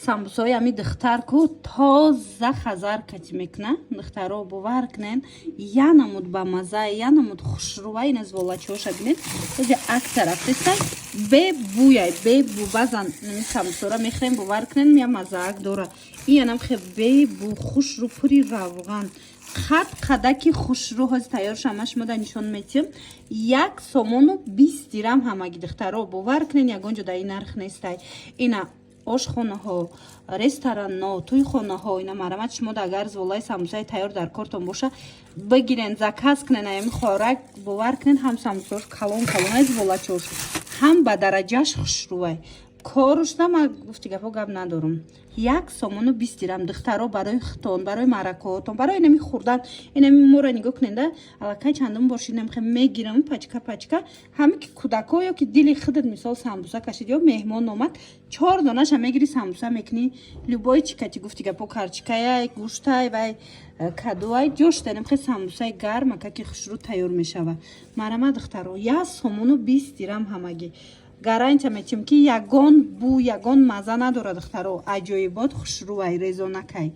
самбусаи ами духтар ку тоза хазар кати мекна духтаро бовар кунен янамуд ба маза янамуд хушрува ин аз волачиоша бинед ози ак тарафтесай бе буяй бе бу базан нами самбусора мехрем бовар кунен мия мазаак дора ин янам хе бе бу хушру пури равған қад қадаки хушру ҳози тайёр шамаш мода нишон метиҳам 1 сомону 20 дирам ҳамаги духтаро бовар кунен ягон ҷо дар ин нарх нестай ина ошхонаҳо ресторанҳо тӯйхонаҳо ина марамат шумо агар зволаи самбусаи тайёр дар кортон боша бигирен заказ кунен аями хорак бовар кунен ҳам самбусош калон калон аз волачош ҳам ба дараҷааш хушрувай корушна ма гуфти гапо гап надорум 1 сомону 20 дирам духтаро барои хитон барои маъракаҳотон барои инами хурдан инами моро нигоҳ куненда аллакай чандум бошид намехем мегирам пачка пачка ҳаме ки кӯдако ё ки дили худат мисол самбуса кашид ё меҳмон омад 4 донаша мегири самбуса мекунӣ любой чикати гуфти гапо карчикаяй гӯштай вай кадуай ҷошта намехе самбусаи гарм акаки хушрӯ тайёр мешава марама духтаро 1 сомону 20 дирам ҳамагӣ гарантия метим ки ягон бу ягон маза надорад духтаро аҷоибот хушрӯвай резонакай